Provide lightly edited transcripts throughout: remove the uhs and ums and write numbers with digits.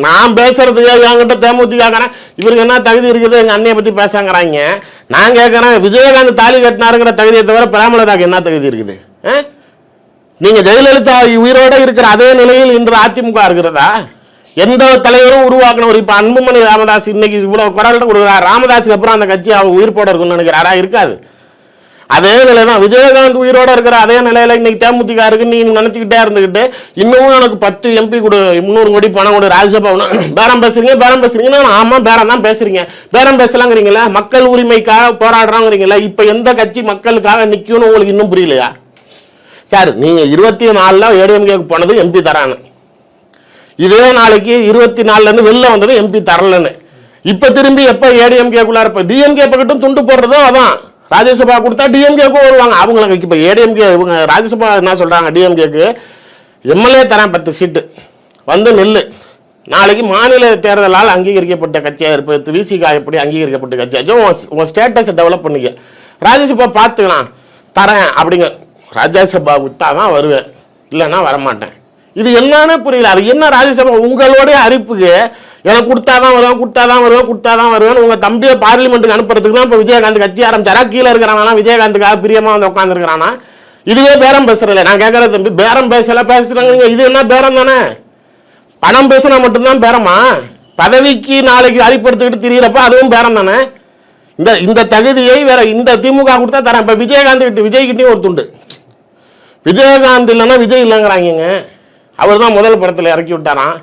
நான் பேசுறது என்கிட்ட தேமுதிகாரன் இவருக்கு என்ன தகுதி இருக்குது எங்க அண்ணையை பத்தி பேசாங்கிறாங்க. நான் கேட்கறேன், விஜயகாந்த் தாலி கட்டினாருங்கிற தகுதியை தவிர பிரேமலதாக்கு என்ன தகுதி இருக்குது? நீங்க ஜெயலலிதா உயிரோட இருக்கிற அதே நிலையில் இன்று அதிமுக இருக்கிறதா? எந்த தலைவரும் உருவாக்கணும். இப்ப அன்புமணி ராமதாஸ் இன்னைக்கு இவ்வளவு குரல் கொடுக்குறாரு, ராமதாஸுக்கு அப்புறம் அந்த கட்சி அவர் உயிர் போட இருக்குன்னு நினைக்கிறாரா? இருக்காது. அதே நிலைதான் விஜயகாந்த் உயிரோட இருக்கிற அதே நிலையில இன்னைக்கு தேமுதிக இருக்கு. நீ நினைச்சுக்கிட்டே இருந்துகிட்டு இன்னமும் எனக்கு 10 MP கொடு, 300 கோடி பணம் கொடு, ராஜ்யசபா பேரம் பேசுறீங்கன்னா ஆமா பேரம் தான் பேசுறீங்க. பேரம் பேசலாங்கிறீங்களா? மக்கள் உரிமைக்காக போராடுறாங்கிறீங்களா? இப்ப எந்த கட்சி மக்களுக்காக நிக்கும்னு உங்களுக்கு இன்னும் புரியலையா சார்? நீங்க 24ல ஏடிஎம்கேக்கு போனது MP தரானு, இதே நாளைக்கு 24ல இருந்து வெளில வந்தது MP தரலன்னு. இப்ப திரும்பி எப்ப ஏடிஎம்கேக்குள்ள இருப்ப டிஎம்கே பக்கட்டும் துண்டு போடுறதும் அதான். ராஜ்யசபா கொடுத்தா டிஎம்கேக்கும் வருவாங்க அவங்களுக்கு. இப்போ ஏடிஎம்கே இவங்க ராஜ்யசபா என்ன சொல்றாங்க, டிஎம்கேக்கு எம்எல்ஏ தரேன் 10 சீட்டு வந்து நெல்லு. நாளைக்கு மாநில தேர்தலால் அங்கீகரிக்கப்பட்ட கட்சியாக இருப்பது விசிகா எப்படி அங்கீகரிக்கப்பட்ட கட்சியாச்சும் உன் ஸ்டேட்டஸை டெவலப் பண்ணிக்க. ராஜ்யசபா பார்த்துக்கலாம் தரேன் அப்படிங்க. ராஜ்யசபா விட்டாதான் வருவேன், இல்லைன்னா வரமாட்டேன். இது என்னன்னு புரியல. அது என்ன ராஜ்யசபா? உங்களுடைய அறிப்புக்கு எனக்கு கொடுத்தாதான் வருவேன். உங்க தம்பியை பார்லிமெண்ட்டுக்கு அனுப்புறதுக்கு தான் இப்போ விஜயகாந்த் கட்சி ஆரம்பிச்சாரா? கீழே இருக்கிறானா விஜயகாந்துக்காக பிரியமா வந்து உட்காந்துருக்கிறானா? இதுவே பேரம் பேசுறல. நான் கேட்கறது தம்பி, பேரம் பேசுறாங்க. இது என்ன பேரம் தானே? பணம் பேசினா மட்டும்தான் பேரமா? பதவிக்கு நாளைக்கு அடிப்படுத்திக்கிட்டு திரியறப்ப அதுவும் பேரம் தானே? இந்த தகுதியை வேற இந்த திமுக கொடுத்தா தரேன். இப்ப விஜய் கிட்டயும் ஒரு துண்டு. விஜயகாந்த் இல்லைன்னா விஜய் இல்லைங்கிறாங்க. அவர் தான் முதல் படத்துல இறக்கி விட்டாராம்.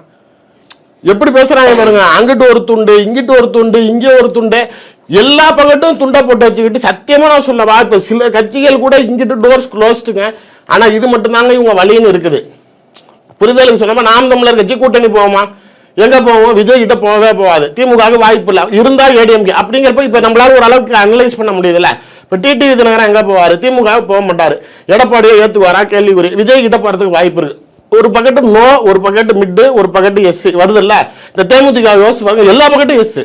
எப்படி பேசுறாங்க பாருங்க. அங்கிட்டு ஒரு துண்டு, இங்கிட்டு ஒரு துண்டு, இங்கே ஒரு துண்டு, எல்லா பக்கட்டும் துண்டை போட்டு வச்சுக்கிட்டு. சத்தியமா நான் சொல்லவா, இப்ப சில கட்சிகள் கூட இங்கிட்டு டோர்ஸ் க்ளோஸ்டுங்க. ஆனா இது மட்டும்தாங்க இவங்க வழின்னு இருக்குது. புரிதலுக்கு சொல்லாம நாம் தமிழர் கட்சி கூட்டணி போவோமா? எங்க போவோம்? விஜய் கிட்ட போகவே போகாது. திமுக வாய்ப்பு இல்லை, இருந்தா ஏடிஎம்கே அப்படிங்கிறப்ப இப்ப நம்மளால ஒரு அளவுக்கு அனலைஸ் பண்ண முடியுதுல்ல. இப்ப டிடிவி தினகரன் எங்க போவாரு? திமுக போக மாட்டாரு. எடப்பாடியை ஏத்துவாரா? கேள்விக்குறி. விஜய் கிட்ட போறதுக்கு வாய்ப்பு இருக்கு. ஒரு பக்கெட்டு நோ, ஒரு பக்கெட்டு மிட்டு, ஒரு பக்கெட்டு எஸ் வருது இல்ல. இந்த தேமுதிக யோசிப்பாங்க, எல்லா பக்கெட்டும் எஸ்.